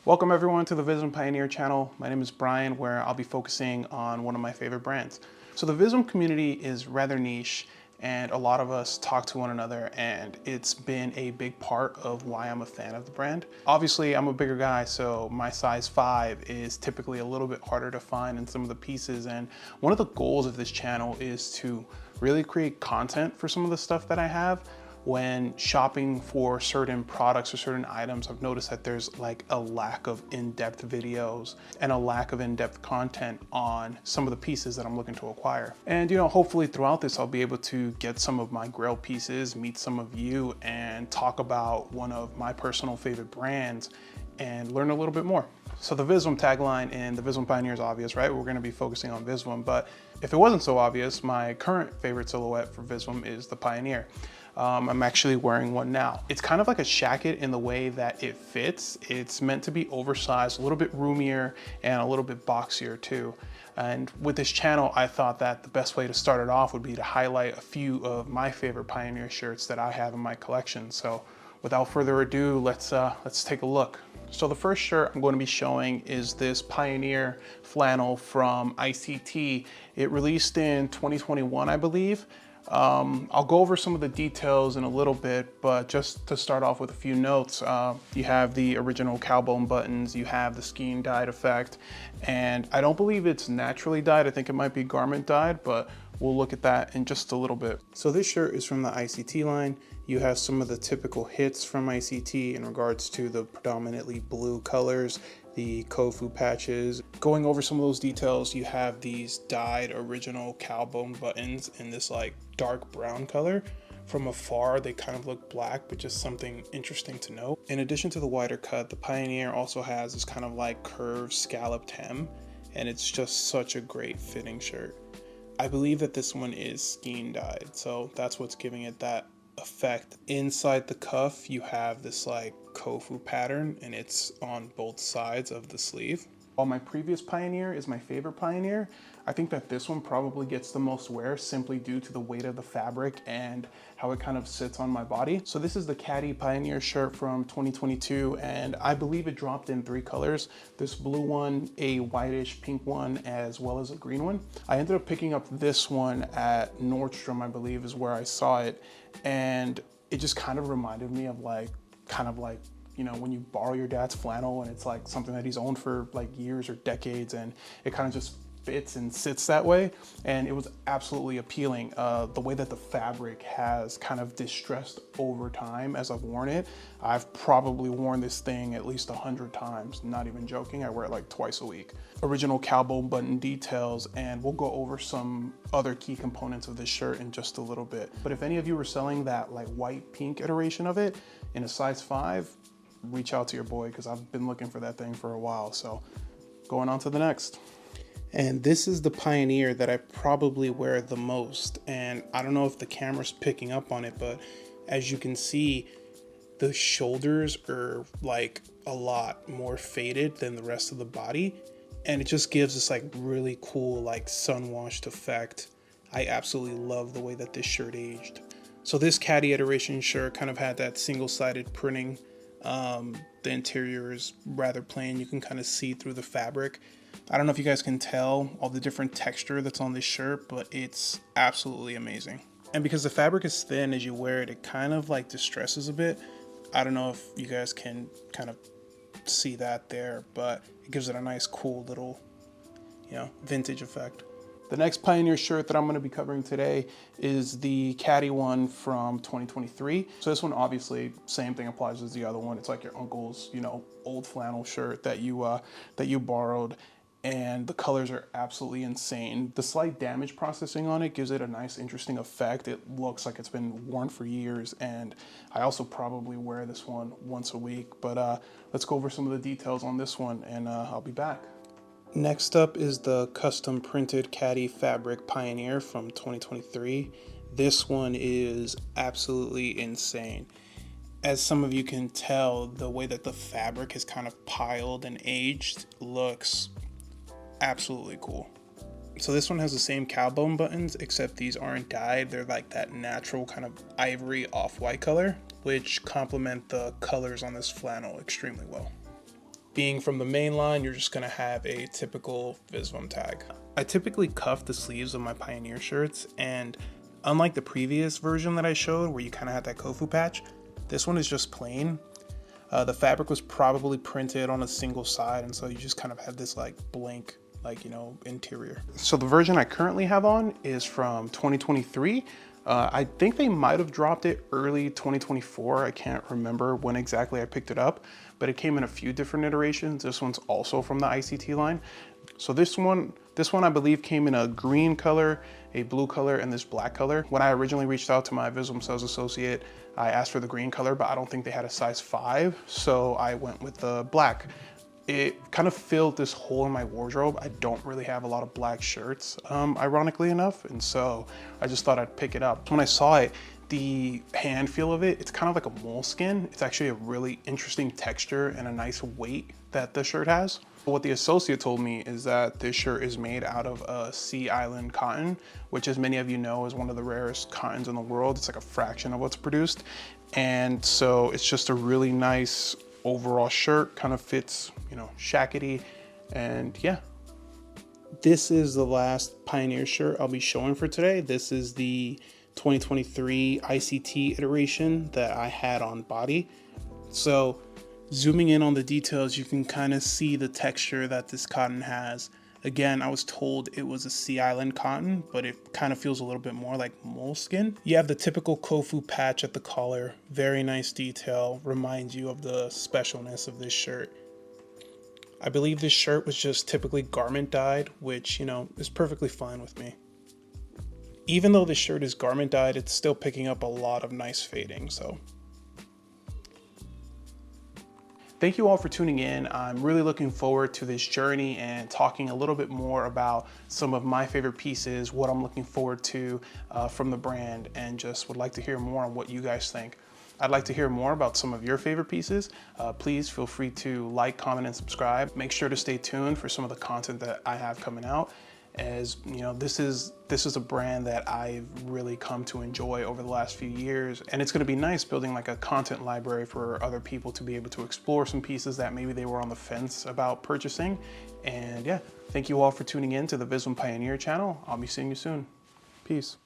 Welcome everyone to the Visvim Pioneer channel. My name is Brian, where I'll be focusing on one of my favorite brands. So the Visvim community is rather niche, and a lot of us talk to one another, and it's been a big part of why I'm a fan of the brand. Obviously, I'm a bigger guy, so my size 5 is typically a little bit harder to find in some of the pieces, and one of the goals of this channel is to really create content for some of the stuff that I have. When shopping for certain products or certain items, I've noticed that there's like a lack of in-depth videos and a lack of in-depth content on some of the pieces that I'm looking to acquire. And hopefully throughout this, I'll be able to get some of my grail pieces, meet some of you, and talk about one of my personal favorite brands and learn a little bit more. So the Visvim tagline in the Visvim Pioneer is obvious, right? We're gonna be focusing on Visvim, but if it wasn't so obvious, my current favorite silhouette for Visvim is the Pioneer. I'm actually wearing one now. It's kind of like a shacket in the way that it fits. It's meant to be oversized, a little bit roomier, and a little bit boxier too. And with this channel, I thought that the best way to start it off would be to highlight a few of my favorite Pioneer shirts that I have in my collection. So without further ado, let's take a look. So the first shirt I'm going to be showing is this Pioneer flannel from ICT. It released in 2021, I believe. I'll go over some of the details in a little bit, but just to start off with a few notes, you have the original cowbone buttons, you have the skiing dyed effect, and I don't believe it's naturally dyed. I think it might be garment dyed, but we'll look at that in just a little bit. So this shirt is from the ICT line. You have some of the typical hits from ICT in regards to the predominantly blue colors, the Kofu patches. Going over some of those details, you have these dyed original cowbone buttons in this like dark brown color. From afar, they kind of look black, but just something interesting to note. In addition to the wider cut, the Pioneer also has this kind of like curved scalloped hem, and it's just such a great fitting shirt. I believe that this one is skiing dyed, so that's what's giving it that effect. Inside the cuff, you have this like Kofu pattern, and it's on both sides of the sleeve. While my previous Pioneer is my favorite Pioneer, I think that this one probably gets the most wear simply due to the weight of the fabric and how it kind of sits on my body. So this is the KHADI Pioneer shirt from 2022, and I believe it dropped in 3 colors. This blue one, a whitish pink one, as well as a green one. I ended up picking up this one at Nordstrom, I believe is where I saw it, and it just kind of reminded me of like, when you borrow your dad's flannel and it's like something that he's owned for like years or decades, and it kind of just fits and sits that way. And it was absolutely appealing. The way that the fabric has kind of distressed over time as I've worn it. I've probably worn this thing at least 100 times, not even joking. I wear it like twice a week. Original cowbone button details, and we'll go over some other key components of this shirt in just a little bit. But if any of you were selling that like white pink iteration of it in a size 5, reach out to your boy, because I've been looking for that thing for a while. So going on to the next. And this is the Pioneer that I probably wear the most. And I don't know if the camera's picking up on it, but as you can see, the shoulders are like a lot more faded than the rest of the body. And it just gives this like really cool, like sun-washed effect. I absolutely love the way that this shirt aged. So this KHADI iteration shirt kind of had that single-sided printing. The interior is rather plain. You can kind of see through the fabric. I don't know if you guys can tell all the different texture that's on this shirt, but it's absolutely amazing. And because the fabric is thin as you wear it, it kind of like distresses a bit. I don't know if you guys can kind of see that there, but it gives it a nice, cool little, vintage effect. The next Pioneer shirt that I'm going to be covering today is the KHADI one from 2023. So this one, obviously, same thing applies as the other one. It's like your uncle's, old flannel shirt that you borrowed, and the colors are absolutely insane. The slight damage processing on it gives it a nice, interesting effect. It looks like it's been worn for years, and I also probably wear this one once a week. But let's go over some of the details on this one, and I'll be back. Next up is the custom printed KHADI fabric Pioneer from 2023. This one is absolutely insane. As some of you can tell, the way that the fabric is kind of piled and aged looks absolutely cool. So this one has the same cowbone buttons, except these aren't dyed. They're like that natural kind of ivory off-white color, which complement the colors on this flannel extremely well. being from the main line, you're just gonna have a typical Visvim tag. I typically cuff the sleeves of my Pioneer shirts, and unlike the previous version that I showed where you kind of had that Kofu patch, this one is just plain. The fabric was probably printed on a single side, and so you just kind of have this like blank, like, you know, interior. So the version I currently have on is from 2023. I think they might have dropped it early 2024. I can't remember when exactly I picked it up, but it came in a few different iterations. This one's also from the ICT line. So this one I believe came in a green color, a blue color, and this black color. When I originally reached out to my Visvim sales associate, I asked for the green color, but I don't think they had a size 5, so I went with the black. It kind of filled this hole in my wardrobe. I don't really have a lot of black shirts, ironically enough, and so I just thought I'd pick it up. When I saw it, the hand feel of it, it's kind of like a moleskin. It's actually a really interesting texture and a nice weight that the shirt has. What the associate told me is that this shirt is made out of a Sea Island cotton, which, as many of you know, is one of the rarest cottons in the world. It's like a fraction of what's produced. And so it's just a really nice overall shirt, kind of fits, you know, shackety, and yeah. This is the last Pioneer shirt I'll be showing for today. This is the 2023 ICT iteration that I had on body. So zooming in on the details, you can kind of see the texture that this cotton has. Again, I was told it was a Sea Island cotton, but it kind of feels a little bit more like moleskin. You have the typical Kofu patch at the collar. Very nice detail. Reminds you of the specialness of this shirt. I believe this shirt was just typically garment dyed, which, you know, is perfectly fine with me. Even though this shirt is garment dyed, it's still picking up a lot of nice fading, so. Thank you all for tuning in. I'm really looking forward to this journey and talking a little bit more about some of my favorite pieces, what I'm looking forward to from the brand, and just would like to hear more on what you guys think. I'd like to hear more about some of your favorite pieces. Please feel free to like, comment, and subscribe. Make sure to stay tuned for some of the content that I have coming out. As you know, this is a brand that I've really come to enjoy over the last few years, and it's going to be nice building like a content library for other people to be able to explore some pieces that maybe they were on the fence about purchasing. And yeah, thank you all for tuning in to the Visvim Pioneer channel. I'll be seeing you soon. Peace.